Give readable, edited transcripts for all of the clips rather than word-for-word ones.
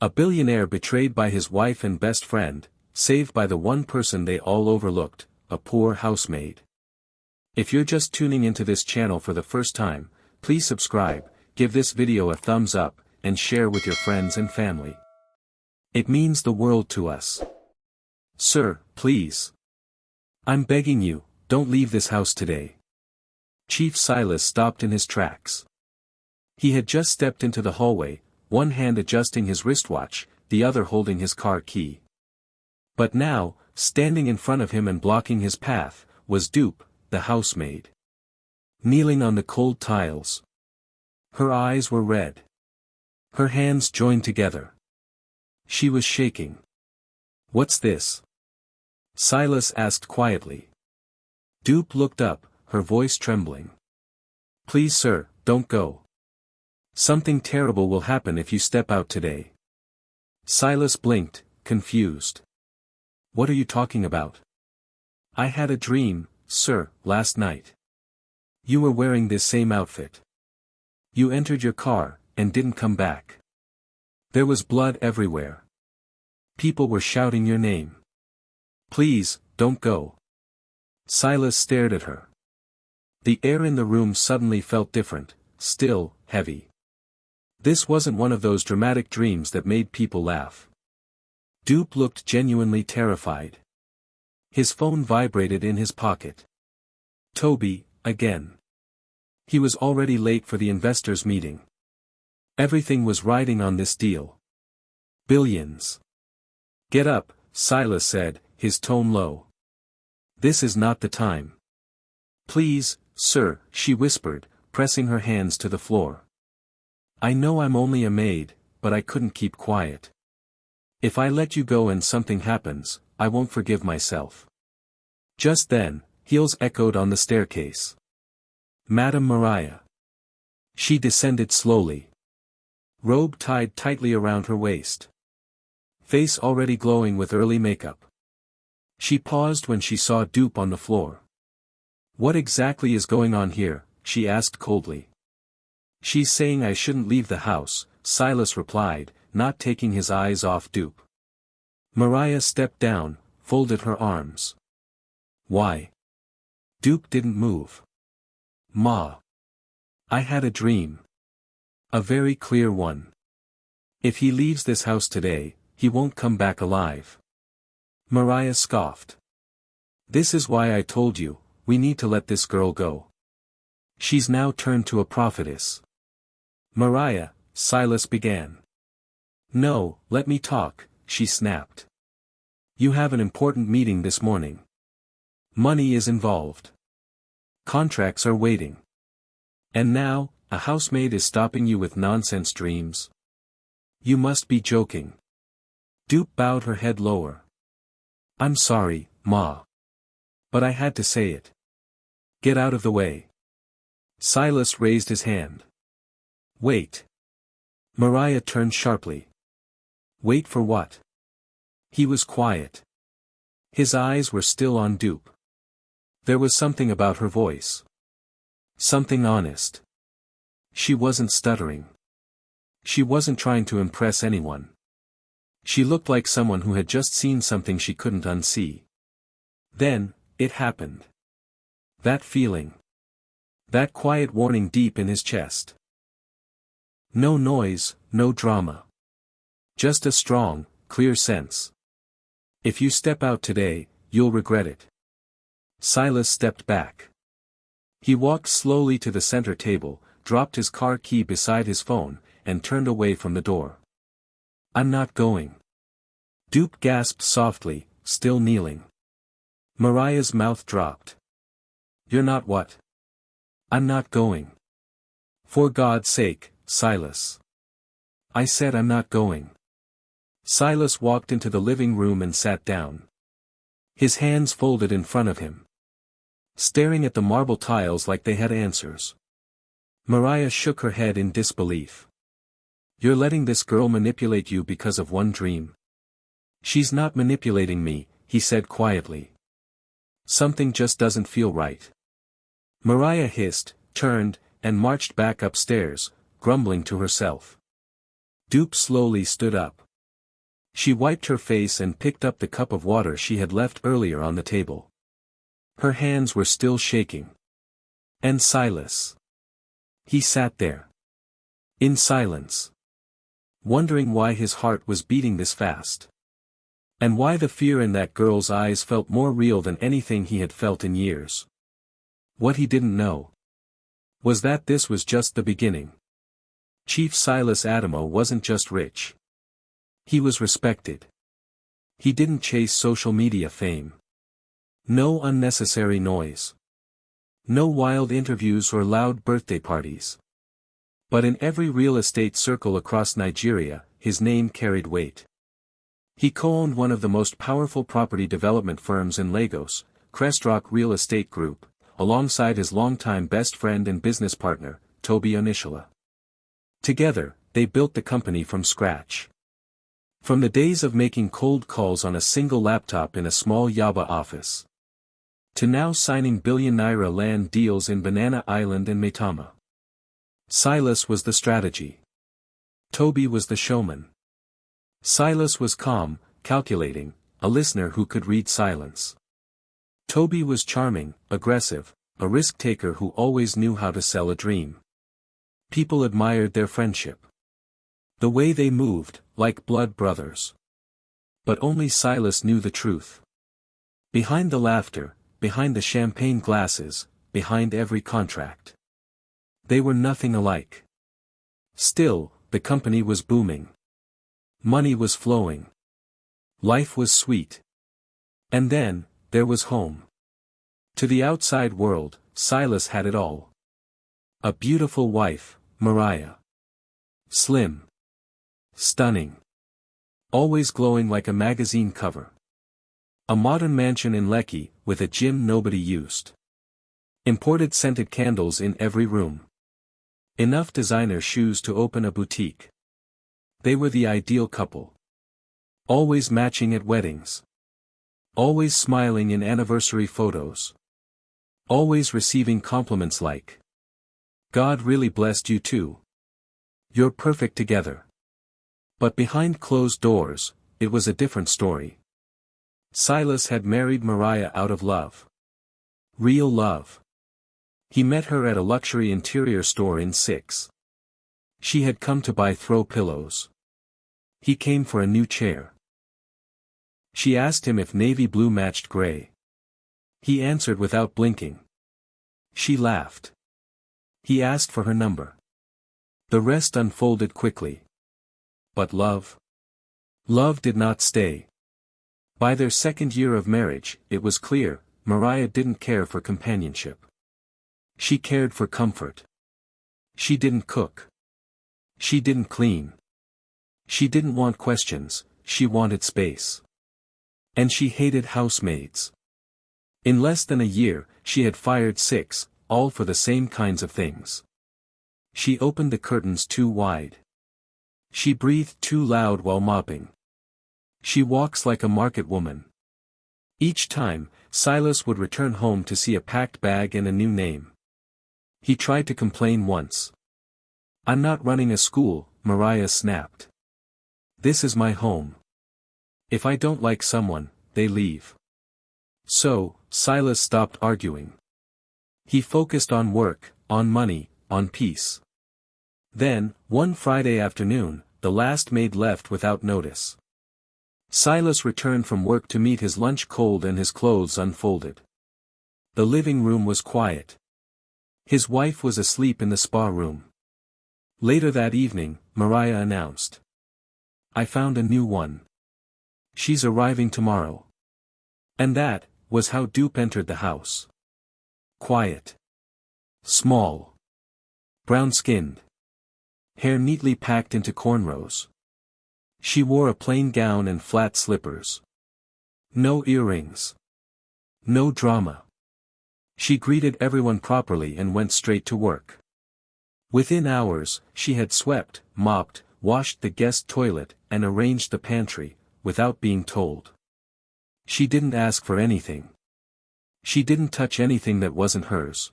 A billionaire betrayed by his wife and best friend, saved by the one person they all overlooked, a poor housemaid. If you're just tuning into this channel for the first time, please subscribe, give this video a thumbs up, and share with your friends and family. It means the world to us. Sir, please. I'm begging you, don't leave this house today. Chief Silas stopped in his tracks. He had just stepped into the hallway, one hand adjusting his wristwatch, the other holding his car key. But now, standing in front of him and blocking his path, was Dupe, the housemaid. Kneeling on the cold tiles. Her eyes were red. Her hands joined together. She was shaking. "What's this?" Silas asked quietly. Dupe looked up, her voice trembling. "Please sir, don't go. Something terrible will happen if you step out today." Silas blinked, confused. "What are you talking about?" "I had a dream, sir, last night. You were wearing this same outfit. You entered your car, and didn't come back. There was blood everywhere. People were shouting your name. Please, don't go." Silas stared at her. The air in the room suddenly felt different, still, heavy. This wasn't one of those dramatic dreams that made people laugh. Dupe looked genuinely terrified. His phone vibrated in his pocket. Toby, again. He was already late for the investors' meeting. Everything was riding on this deal. Billions. "Get up," Silas said, his tone low. "This is not the time." "Please, sir," she whispered, pressing her hands to the floor. "I know I'm only a maid, but I couldn't keep quiet. If I let you go and something happens, I won't forgive myself." Just then, heels echoed on the staircase. Madame Mariah. She descended slowly. Robe tied tightly around her waist. Face already glowing with early makeup. She paused when she saw Dupe on the floor. "What exactly is going on here?" she asked coldly. "She's saying I shouldn't leave the house," Silas replied, not taking his eyes off Dupe. Mariah stepped down, folded her arms. "Why?" Dupe didn't move. "Ma. I had a dream. A very clear one. If he leaves this house today, he won't come back alive." Mariah scoffed. "This is why I told you, we need to let this girl go. She's now turned to a prophetess." "Mariah," Silas began. "No, let me talk," she snapped. "You have an important meeting this morning. Money is involved. Contracts are waiting. And now, a housemaid is stopping you with nonsense dreams? You must be joking." Dupe bowed her head lower. "I'm sorry, Ma. But I had to say it. Get out of the way." Silas raised his hand. "Wait." Mariah turned sharply. "Wait for what?" He was quiet. His eyes were still on Dupe. There was something about her voice. Something honest. She wasn't stuttering. She wasn't trying to impress anyone. She looked like someone who had just seen something she couldn't unsee. Then, it happened. That feeling. That quiet warning deep in his chest. No noise, no drama. Just a strong, clear sense. If you step out today, you'll regret it. Silas stepped back. He walked slowly to the center table, dropped his car key beside his phone, and turned away from the door. "I'm not going." Dupe gasped softly, still kneeling. Mariah's mouth dropped. "You're not what?" "I'm not going." "For God's sake, Silas." "I said I'm not going." Silas walked into the living room and sat down. His hands folded in front of him. Staring at the marble tiles like they had answers. Mariah shook her head in disbelief. "You're letting this girl manipulate you because of one dream?" "She's not manipulating me," he said quietly. "Something just doesn't feel right." Mariah hissed, turned, and marched back upstairs, grumbling to herself. Dupe slowly stood up. She wiped her face and picked up the cup of water she had left earlier on the table. Her hands were still shaking. And Silas. He sat there. In silence. Wondering why his heart was beating this fast. And why the fear in that girl's eyes felt more real than anything he had felt in years. What he didn't know was that this was just the beginning. Chief Silas Adamo wasn't just rich. He was respected. He didn't chase social media fame. No unnecessary noise. No wild interviews or loud birthday parties. But in every real estate circle across Nigeria, his name carried weight. He co-owned one of the most powerful property development firms in Lagos, Crestrock Real Estate Group, alongside his longtime best friend and business partner, Toby Onishola. Together, they built the company from scratch. From the days of making cold calls on a single laptop in a small Yaba office, to now signing BILLIONAIRE land deals in Banana Island and Maitama. Silas was the strategy. Toby was the showman. Silas was calm, calculating, a listener who could read silence. Toby was charming, aggressive, a risk-taker who always knew how to sell a dream. People admired their friendship. The way they moved, like blood brothers. But only Silas knew the truth. Behind the laughter, behind the champagne glasses, behind every contract, they were nothing alike. Still, the company was booming. Money was flowing. Life was sweet. And then, there was home. To the outside world, Silas had it all. A beautiful wife, Mariah. Slim. Stunning. Always glowing like a magazine cover. A modern mansion in Lekki, with a gym nobody used. Imported scented candles in every room. Enough designer shoes to open a boutique. They were the ideal couple. Always matching at weddings. Always smiling in anniversary photos. Always receiving compliments like, "God really blessed you too. You're perfect together." But behind closed doors, it was a different story. Silas had married Mariah out of love. Real love. He met her at a luxury interior store in 6. She had come to buy throw pillows. He came for a new chair. She asked him if navy blue matched gray. He answered without blinking. She laughed. He asked for her number. The rest unfolded quickly. But love? Love did not stay. By their second year of marriage, it was clear, Mariah didn't care for companionship. She cared for comfort. She didn't cook. She didn't clean. She didn't want questions, she wanted space. And she hated housemaids. In less than a year, she had fired 6, all for the same kinds of things. She opened the curtains too wide. She breathed too loud while mopping. She walks like a market woman. Each time, Silas would return home to see a packed bag and a new name. He tried to complain once. "I'm not running a school," Mariah snapped. "This is my home. If I don't like someone, they leave." So, Silas stopped arguing. He focused on work, on money, on peace. Then, one Friday afternoon, the last maid left without notice. Silas returned from work to meet his lunch cold and his clothes unfolded. The living room was quiet. His wife was asleep in the spa room. Later that evening, Mariah announced, "I found a new one. She's arriving tomorrow." And that was how Dupe entered the house. Quiet. Small. Brown-skinned. Hair neatly packed into cornrows. She wore a plain gown and flat slippers. No earrings. No drama. She greeted everyone properly and went straight to work. Within hours, she had swept, mopped, washed the guest toilet, and arranged the pantry, without being told. She didn't ask for anything. She didn't touch anything that wasn't hers.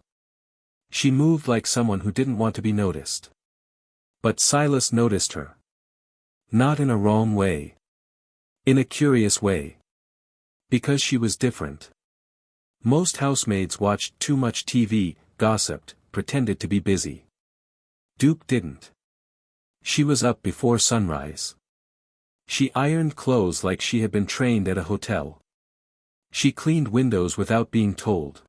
She moved like someone who didn't want to be noticed. But Silas noticed her. Not in a wrong way. In a curious way. Because she was different. Most housemaids watched too much TV, gossiped, pretended to be busy. Duke didn't. She was up before sunrise. She ironed clothes like she had been trained at a hotel. She cleaned windows without being told.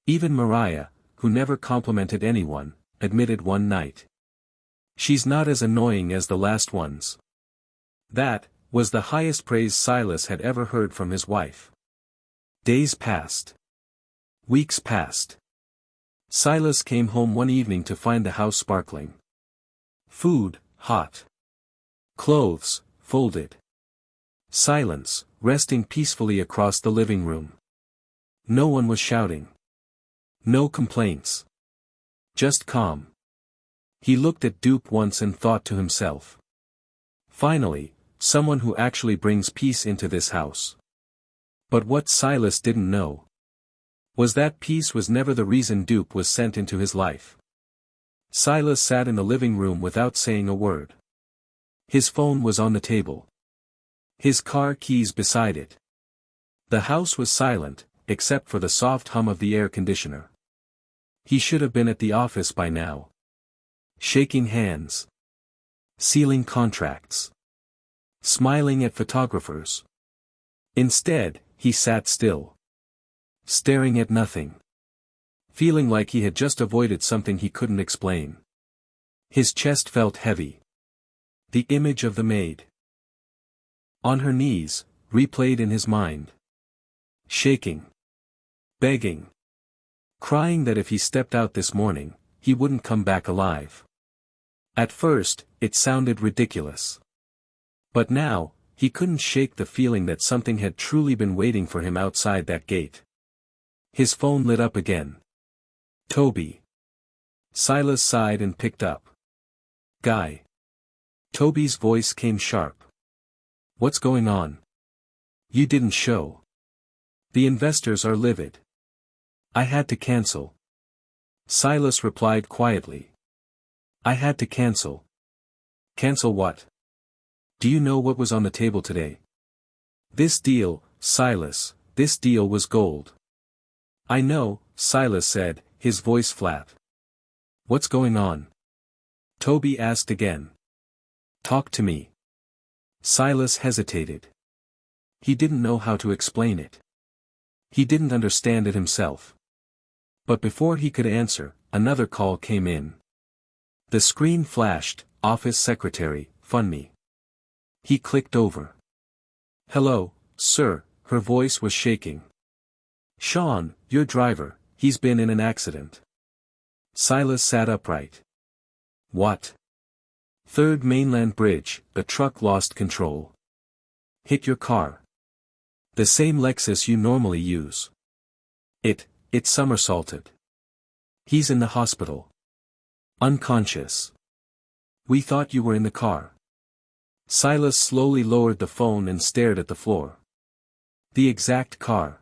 Even Mariah, who never complimented anyone, admitted one night. She's not as annoying as the last ones. That was the highest praise Silas had ever heard from his wife. Days passed. Weeks passed. Silas came home one evening to find the house sparkling. Food, hot. Clothes, folded. Silence, resting peacefully across the living room. No one was shouting. No complaints. Just calm. He looked at Duke once and thought to himself. Finally, someone who actually brings peace into this house. But what Silas didn't know was that peace was never the reason Duke was sent into his life. Silas sat in the living room without saying a word. His phone was on the table. His car keys beside it. The house was silent, except for the soft hum of the air conditioner. He should have been at the office by now. Shaking hands. Sealing contracts. Smiling at photographers. Instead, he sat still. Staring at nothing. Feeling like he had just avoided something he couldn't explain. His chest felt heavy. The image of the maid. On her knees, replayed in his mind. Shaking. Begging. Crying that if he stepped out this morning, he wouldn't come back alive. At first, it sounded ridiculous. But now, he couldn't shake the feeling that something had truly been waiting for him outside that gate. His phone lit up again. Toby. Silas sighed and picked up. Guy. Toby's voice came sharp. What's going on? You didn't show. The investors are livid. I had to cancel. Silas replied quietly. I had to cancel. Cancel what? Do you know what was on the table today? This deal, Silas, this deal was gold. I know, Silas said, his voice flat. What's going on? Toby asked again. Talk to me. Silas hesitated. He didn't know how to explain it. He didn't understand it himself. But before he could answer, another call came in. The screen flashed, office secretary, fund me. He clicked over. Hello, sir, her voice was shaking. Sean, your driver, he's been in an accident. Silas sat upright. What? Third mainland bridge, the truck lost control. Hit your car. The same Lexus you normally use. It somersaulted. He's in the hospital. Unconscious. We thought you were in the car. Silas slowly lowered the phone and stared at the floor. The exact car.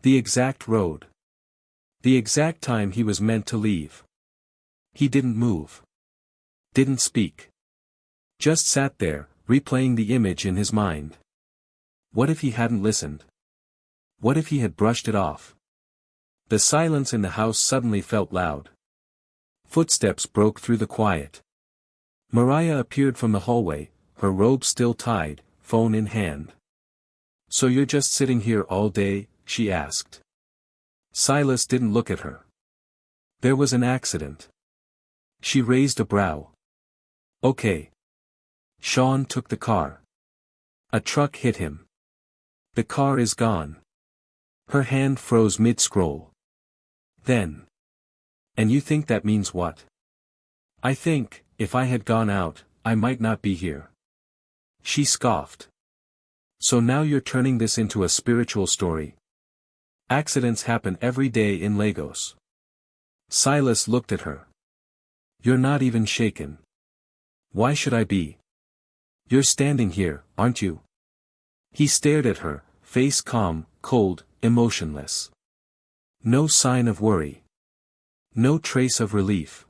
The exact road. The exact time he was meant to leave. He didn't move. Didn't speak. Just sat there, replaying the image in his mind. What if he hadn't listened? What if he had brushed it off? The silence in the house suddenly felt loud. Footsteps broke through the quiet. Mariah appeared from the hallway, her robe still tied, phone in hand. So you're just sitting here all day? She asked. Silas didn't look at her. There was an accident. She raised a brow. Okay. Sean took the car. A truck hit him. The car is gone. Her hand froze mid-scroll. Then. And you think that means what? I think, if I had gone out, I might not be here. She scoffed. So now you're turning this into a spiritual story. Accidents happen every day in Lagos. Silas looked at her. You're not even shaken. Why should I be? You're standing here, aren't you? He stared at her, face calm, cold, emotionless. No sign of worry. No trace of relief.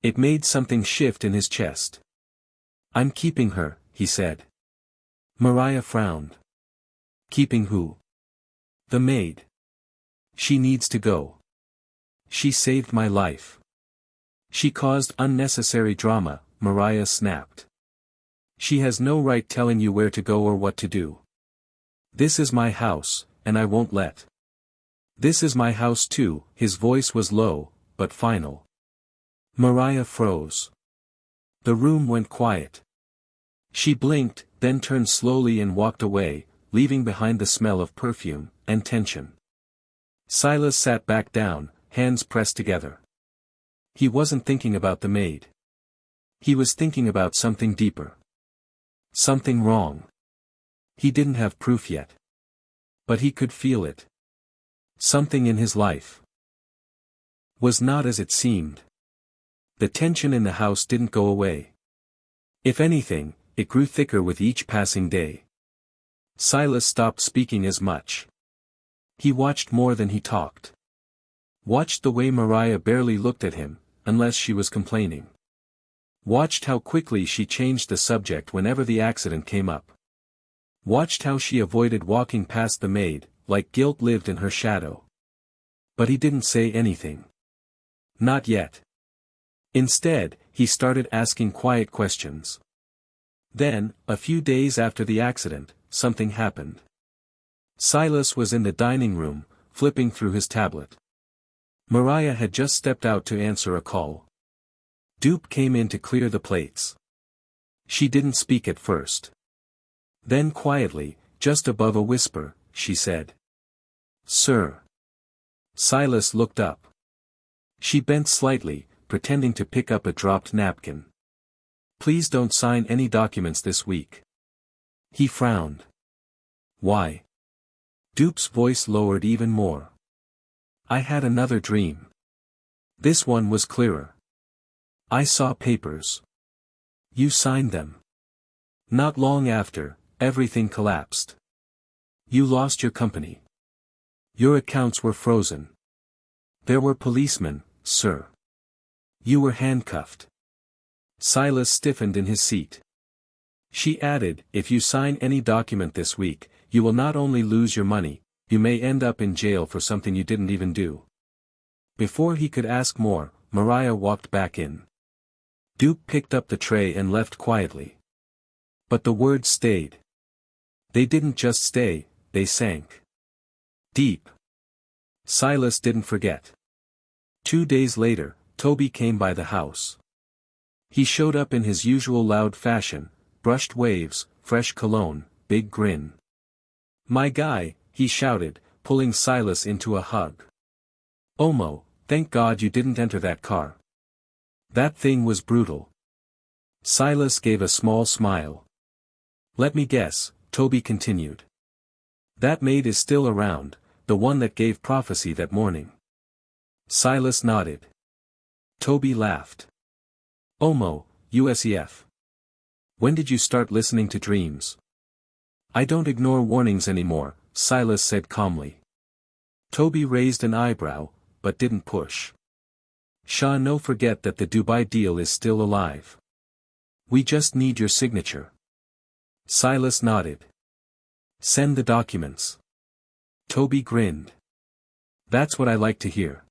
It made something shift in his chest. I'm keeping her, he said. Mariah frowned. Keeping who? The maid. She needs to go. She saved my life. She caused unnecessary drama, Mariah snapped. She has no right telling you where to go or what to do. This is my house, and I won't let. This is my house too, his voice was low, but final. Mariah froze. The room went quiet. She blinked, then turned slowly and walked away, leaving behind the smell of perfume and tension. Silas sat back down, hands pressed together. He wasn't thinking about the maid. He was thinking about something deeper. Something wrong. He didn't have proof yet. But he could feel it. Something in his life was not as it seemed. The tension in the house didn't go away. If anything, it grew thicker with each passing day. Silas stopped speaking as much. He watched more than he talked. Watched the way Mariah barely looked at him, unless she was complaining. Watched how quickly she changed the subject whenever the accident came up. Watched how she avoided walking past the maid, like guilt lived in her shadow. But he didn't say anything. Not yet. Instead, he started asking quiet questions. Then, a few days after the accident, something happened. Silas was in the dining room, flipping through his tablet. Mariah had just stepped out to answer a call. Dupe came in to clear the plates. She didn't speak at first. Then quietly, just above a whisper, she said. Sir. Silas looked up. She bent slightly, pretending to pick up a dropped napkin. Please don't sign any documents this week. He frowned. Why? Dupe's voice lowered even more. I had another dream. This one was clearer. I saw papers. You signed them. Not long after, everything collapsed. You lost your company. Your accounts were frozen. There were policemen, sir. You were handcuffed. Silas stiffened in his seat. She added, if you sign any document this week, you will not only lose your money, you may end up in jail for something you didn't even do. Before he could ask more, Mariah walked back in. Dupe picked up the tray and left quietly. But the words stayed. They didn't just stay, they sank deep. Silas didn't forget. 2 days later, Toby came by the house. He showed up in his usual loud fashion, brushed waves, fresh cologne, big grin. My guy, he shouted, pulling Silas into a hug. Omo, thank God you didn't enter that car. That thing was brutal. Silas gave a small smile. Let me guess, Toby continued. That maid is still around, the one that gave prophecy that morning. Silas nodded. Toby laughed. Omo, USEF. When did you start listening to dreams? I don't ignore warnings anymore, Silas said calmly. Toby raised an eyebrow, but didn't push. Shah, no, forget that the Dubai deal is still alive. We just need your signature. Silas nodded. Send the documents. Toby grinned. That's what I like to hear.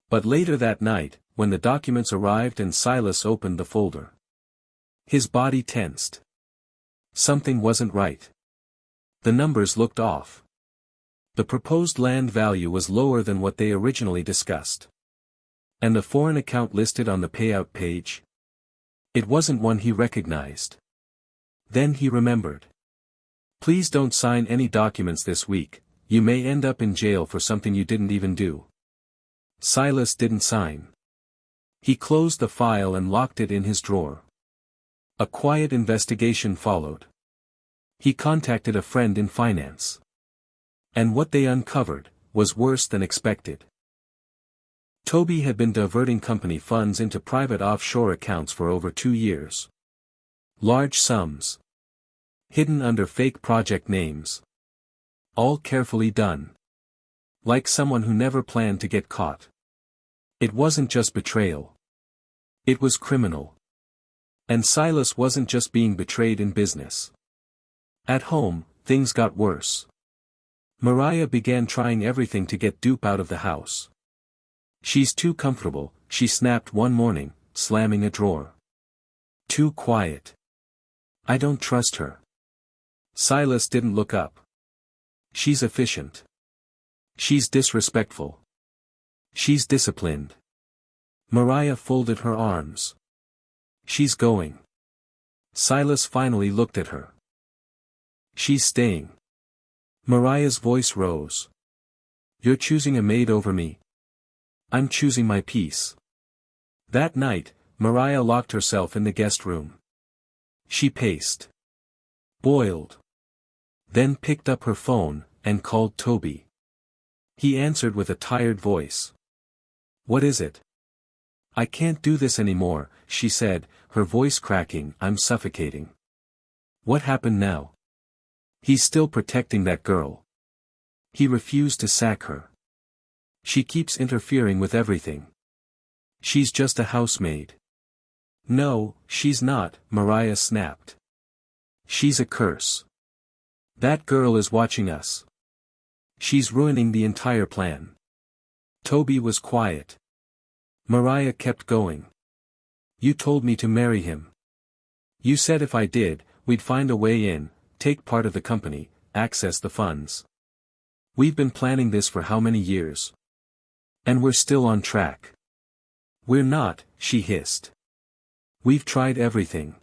But later that night, when the documents arrived and Silas opened the folder, his body tensed. Something wasn't right. The numbers looked off. The proposed land value was lower than what they originally discussed. And the foreign account listed on the payout page? It wasn't one he recognized. Then he remembered. Please don't sign any documents this week, you may end up in jail for something you didn't even do. Silas didn't sign. He closed the file and locked it in his drawer. A quiet investigation followed. He contacted a friend in finance. And what they uncovered was worse than expected. Toby had been diverting company funds into private offshore accounts for over 2 years. Large sums. Hidden under fake project names. All carefully done. Like someone who never planned to get caught. It wasn't just betrayal. It was criminal. And Silas wasn't just being betrayed in business. At home, things got worse. Mariah began trying everything to get Dupe out of the house. She's too comfortable, she snapped one morning, slamming a drawer. Too quiet. I don't trust her. Silas didn't look up. She's efficient. She's disrespectful. She's disciplined. Mariah folded her arms. She's going. Silas finally looked at her. She's staying. Mariah's voice rose. You're choosing a maid over me. I'm choosing my peace. That night, Mariah locked herself in the guest room. She paced. Boiled. Then picked up her phone, and called Toby. He answered with a tired voice. What is it? I can't do this anymore, she said, her voice cracking. I'm suffocating. What happened now? He's still protecting that girl. He refused to sack her. She keeps interfering with everything. She's just a housemaid. No, she's not, Mariah snapped. She's a curse. That girl is watching us. She's ruining the entire plan. Toby was quiet. Mariah kept going. You told me to marry him. You said if I did, we'd find a way in, take part of the company, access the funds. We've been planning this for how many years? And we're still on track. We're not, she hissed. We've tried everything.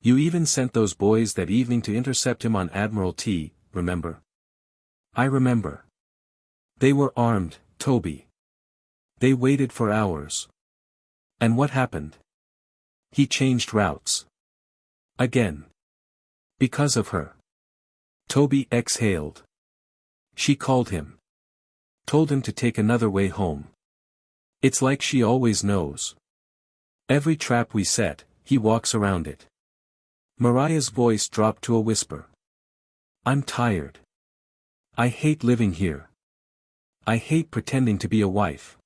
You even sent those boys that evening to intercept him on Admiralty, remember? I remember. They were armed, Toby. They waited for hours. And what happened? He changed routes. Again. Because of her. Toby exhaled. She called him. Told him to take another way home. It's like she always knows. Every trap we set, he walks around it. Mariah's voice dropped to a whisper. I'm tired. I hate living here. I hate pretending to be a wife.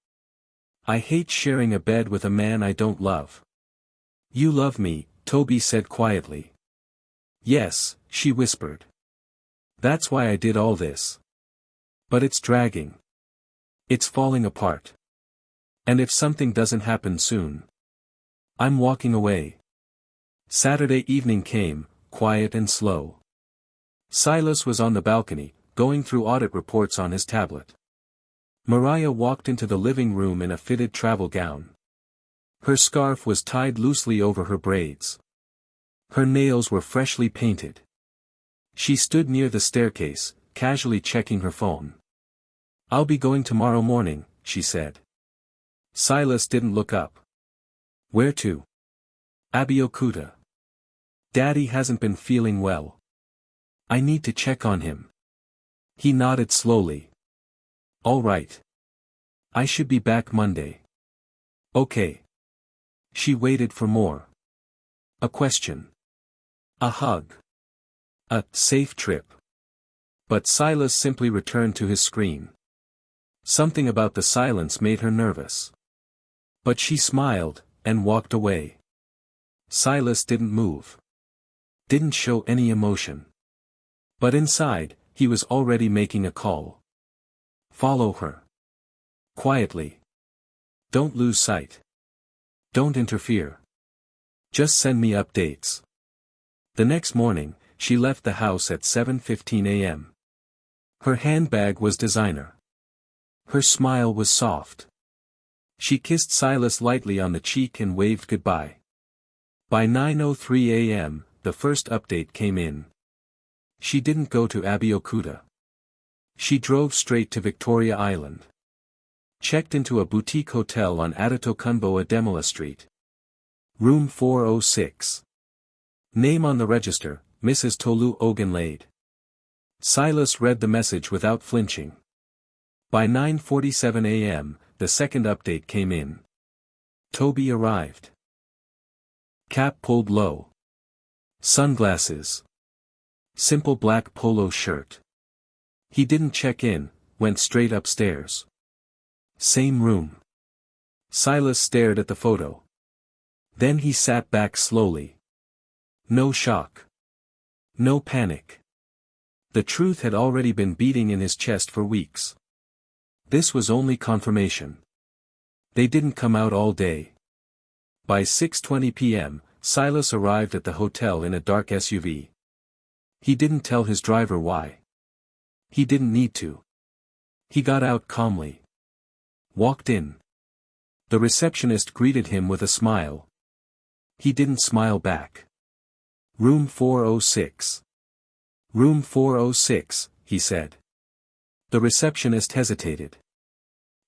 I hate sharing a bed with a man I don't love. You love me, Toby said quietly. Yes, she whispered. That's why I did all this. But it's dragging. It's falling apart. And if something doesn't happen soon, I'm walking away. Saturday evening came, quiet and slow. Silas was on the balcony, going through audit reports on his tablet. Mariah walked into the living room in a fitted travel gown. Her scarf was tied loosely over her braids. Her nails were freshly painted. She stood near the staircase, casually checking her phone. I'll be going tomorrow morning, she said. Silas didn't look up. Where to? Abeokuta. Daddy hasn't been feeling well. I need to check on him. He nodded slowly. All right. I should be back Monday. Okay. She waited for more. A question. A hug. A safe trip. But Silas simply returned to his screen. Something about the silence made her nervous. But she smiled, and walked away. Silas didn't move. Didn't show any emotion. But inside, he was already making a call. Follow her. Quietly. Don't lose sight. Don't interfere. Just send me updates. The next morning, she left the house at 7:15 a.m. Her handbag was designer. Her smile was soft. She kissed Silas lightly on the cheek and waved goodbye. By 9:03 a.m., the first update came in. She didn't go to Abeokuta. She drove straight to Victoria Island. Checked into a boutique hotel on Adetokunbo Ademola Street. Room 406. Name on the register, Mrs. Tolu Ogunlade. Silas read the message without flinching. By 9:47 a.m., the second update came in. Toby arrived. Cap pulled low. Sunglasses. Simple black polo shirt. He didn't check in, went straight upstairs. Same room. Silas stared at the photo. Then he sat back slowly. No shock. No panic. The truth had already been beating in his chest for weeks. This was only confirmation. They didn't come out all day. By 6:20 p.m., Silas arrived at the hotel in a dark SUV. He didn't tell his driver why. He didn't need to. He got out calmly. Walked in. The receptionist greeted him with a smile. He didn't smile back. "Room 406. Room 406, he said. The receptionist hesitated.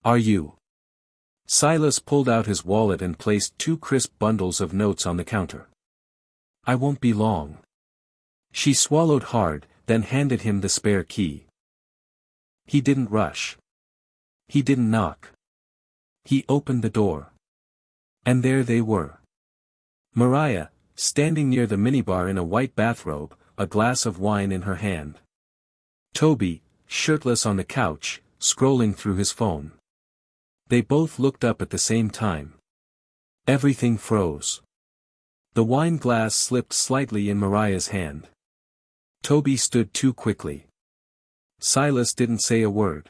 "Are you?" Silas pulled out his wallet and placed 2 crisp bundles of notes on the counter. "I won't be long." She swallowed hard, then handed him the spare key. He didn't rush. He didn't knock. He opened the door. And there they were. Mariah, standing near the minibar in a white bathrobe, a glass of wine in her hand. Toby, shirtless on the couch, scrolling through his phone. They both looked up at the same time. Everything froze. The wine glass slipped slightly in Mariah's hand. Toby stood too quickly. Silas didn't say a word.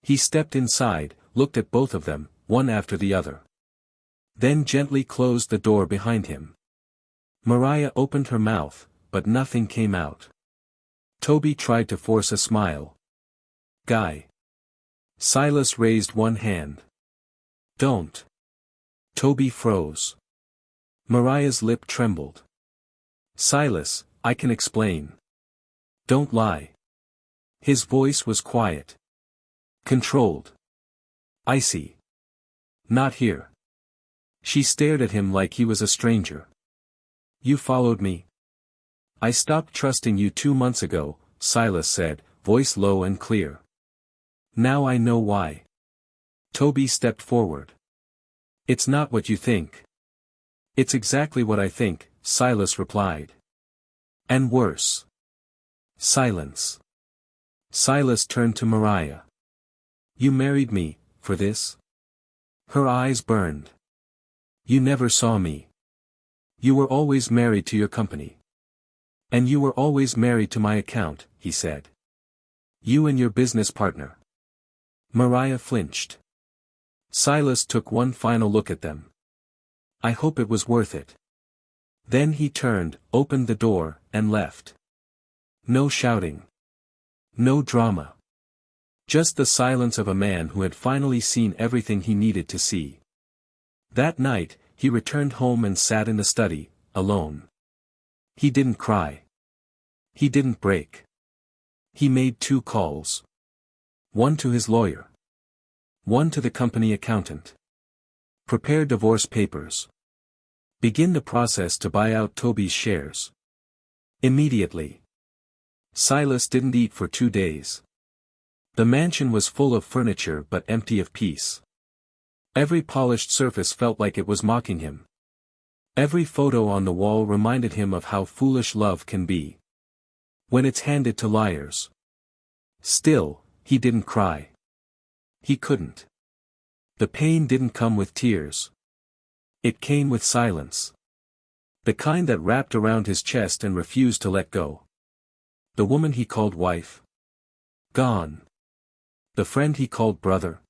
He stepped inside, looked at both of them, one after the other. Then gently closed the door behind him. Mariah opened her mouth, but nothing came out. Toby tried to force a smile. "Guy." Silas raised one hand. "Don't." Toby froze. Mariah's lip trembled. "Silas, I can explain. Don't lie." His voice was quiet. Controlled. "Icy. Not here." She stared at him like he was a stranger. "You followed me." "I stopped trusting you 2 months ago," Silas said, voice low and clear. "Now I know why." Toby stepped forward. "It's not what you think." "It's exactly what I think," Silas replied. "And worse." Silence. Silas turned to Mariah. "You married me, for this?" Her eyes burned. "You never saw me. You were always married to your company. And you were always married to my account," he said. "You and your business partner." Mariah flinched. Silas took one final look at them. "I hope it was worth it." Then he turned, opened the door, and left. No shouting. No drama. Just the silence of a man who had finally seen everything he needed to see. That night, he returned home and sat in the study, alone. He didn't cry. He didn't break. He made 2 calls. One to his lawyer. One to the company accountant. Prepare divorce papers. Begin the process to buy out Toby's shares. Immediately. Silas didn't eat for 2 days. The mansion was full of furniture but empty of peace. Every polished surface felt like it was mocking him. Every photo on the wall reminded him of how foolish love can be. When it's handed to liars. Still, he didn't cry. He couldn't. The pain didn't come with tears. It came with silence. The kind that wrapped around his chest and refused to let go. The woman he called wife. Gone. The friend he called brother.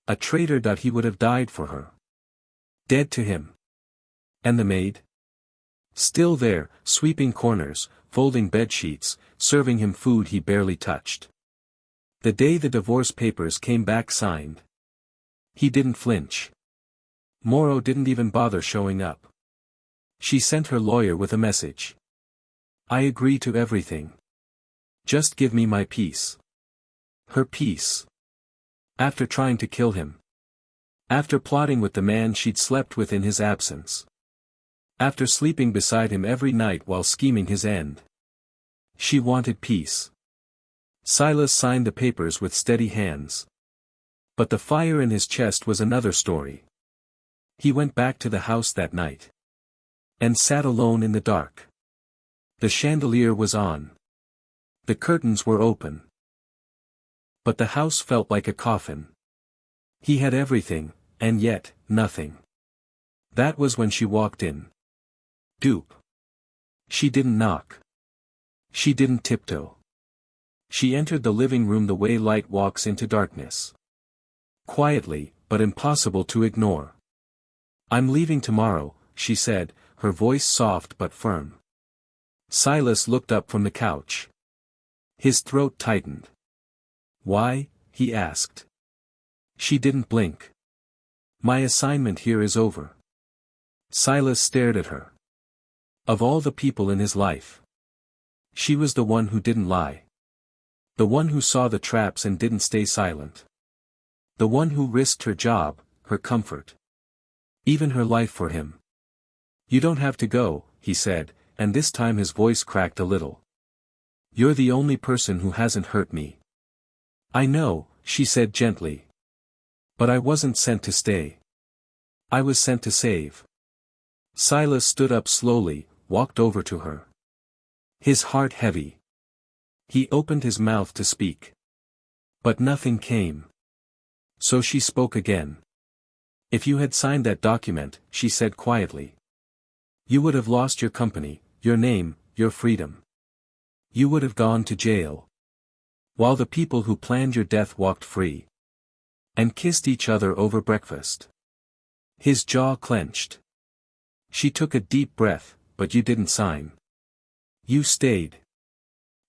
A traitor that he would have died for her. Dead to him. And the maid? Still there, sweeping corners, folding bedsheets, serving him food he barely touched. The day the divorce papers came back signed. He didn't flinch. Morrow didn't even bother showing up. She sent her lawyer with a message. "I agree to everything. Just give me my peace." Her peace. After trying to kill him. After plotting with the man she'd slept with in his absence. After sleeping beside him every night while scheming his end. She wanted peace. Silas signed the papers with steady hands. But the fire in his chest was another story. He went back to the house that night. And sat alone in the dark. The chandelier was on. The curtains were open. But the house felt like a coffin. He had everything, and yet, nothing. That was when she walked in. Dupe. She didn't knock. She didn't tiptoe. She entered the living room the way light walks into darkness. Quietly, but impossible to ignore. "I'm leaving tomorrow," she said, her voice soft but firm. Silas looked up from the couch. His throat tightened. "Why?" he asked. She didn't blink. "My assignment here is over." Silas stared at her. Of all the people in his life, she was the one who didn't lie. The one who saw the traps and didn't stay silent. The one who risked her job, her comfort, even her life for him. "You don't have to go," he said, and this time his voice cracked a little. "You're the only person who hasn't hurt me." "I know," she said gently. "But I wasn't sent to stay. I was sent to save." Silas stood up slowly, walked over to her. His heart heavy. He opened his mouth to speak. But nothing came. So she spoke again. "If you had signed that document," she said quietly, "you would have lost your company, your name, your freedom. You would have gone to jail. While the people who planned your death walked free. And kissed each other over breakfast." His jaw clenched. She took a deep breath. "But you didn't sign. You stayed.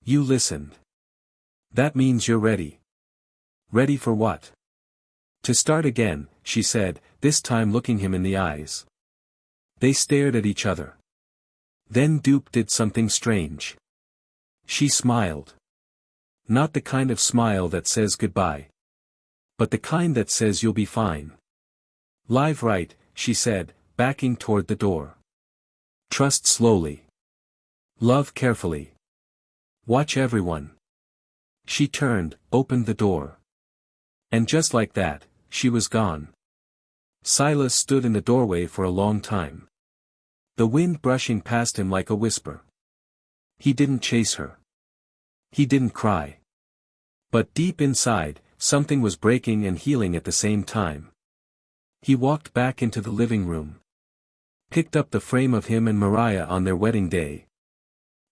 You listened. That means you're ready." "Ready for what?" "To start again," she said, this time looking him in the eyes. They stared at each other. Then Dupe did something strange. She smiled. Not the kind of smile that says goodbye. But the kind that says you'll be fine. "Live right," she said, backing toward the door. "Trust slowly. Love carefully. Watch everyone." She turned, opened the door. And just like that, she was gone. Silas stood in the doorway for a long time. The wind brushing past him like a whisper. He didn't chase her. He didn't cry. But deep inside, something was breaking and healing at the same time. He walked back into the living room. Picked up the frame of him and Mariah on their wedding day.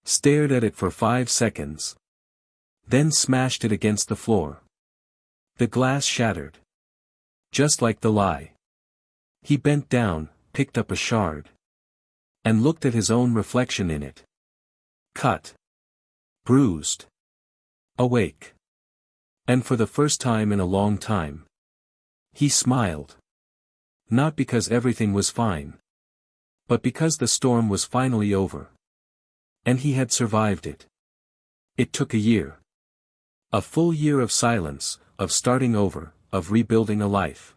Stared at it for 5 seconds. Then smashed it against the floor. The glass shattered. Just like the lie. He bent down, picked up a shard. And looked at his own reflection in it. Cut. Bruised. Awake. And for the first time in a long time, he smiled. Not because everything was fine. But because the storm was finally over. And he had survived it. It took a year. A full year of silence, of starting over, of rebuilding a life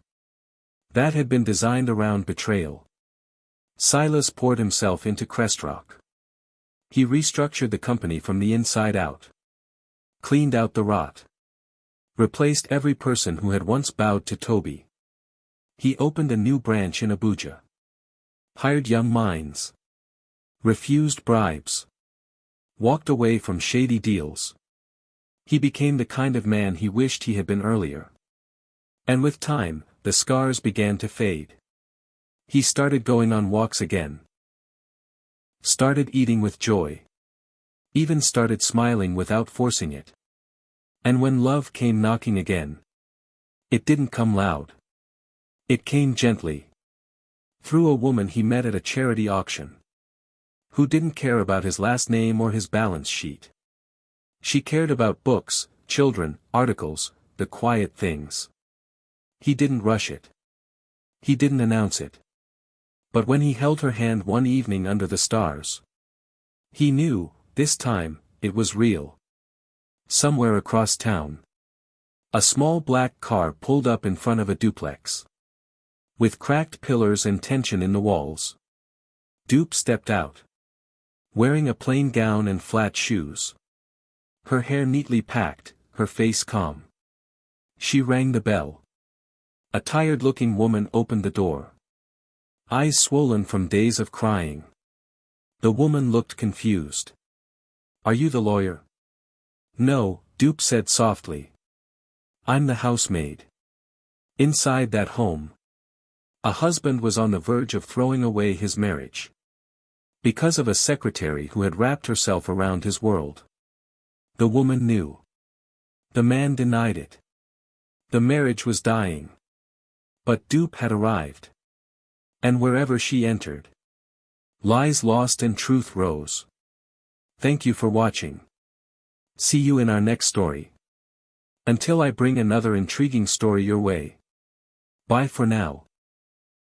that had been designed around betrayal. Silas poured himself into Crestrock. He restructured the company from the inside out. Cleaned out the rot. Replaced every person who had once bowed to Toby. He opened a new branch in Abuja. Hired young minds. Refused bribes. Walked away from shady deals. He became the kind of man he wished he had been earlier. And with time, the scars began to fade. He started going on walks again. Started eating with joy. Even started smiling without forcing it. And when love came knocking again, it didn't come loud. It came gently. Through a woman he met at a charity auction. Who didn't care about his last name or his balance sheet. She cared about books, children, articles, the quiet things. He didn't rush it. He didn't announce it. But when he held her hand one evening under the stars, he knew, this time, it was real. Somewhere across town, a small black car pulled up in front of a duplex. With cracked pillars and tension in the walls. Dupe stepped out. Wearing a plain gown and flat shoes. Her hair neatly packed, her face calm. She rang the bell. A tired-looking woman opened the door. Eyes swollen from days of crying. The woman looked confused. "Are you the lawyer?" "No," Dupe said softly. "I'm the housemaid." Inside that home, a husband was on the verge of throwing away his marriage. Because of a secretary who had wrapped herself around his world. The woman knew. The man denied it. The marriage was dying. But dupe had arrived. And wherever she entered, lies lost and truth rose. Thank you for watching. See you in our next story. Until I bring another intriguing story your way. Bye for now.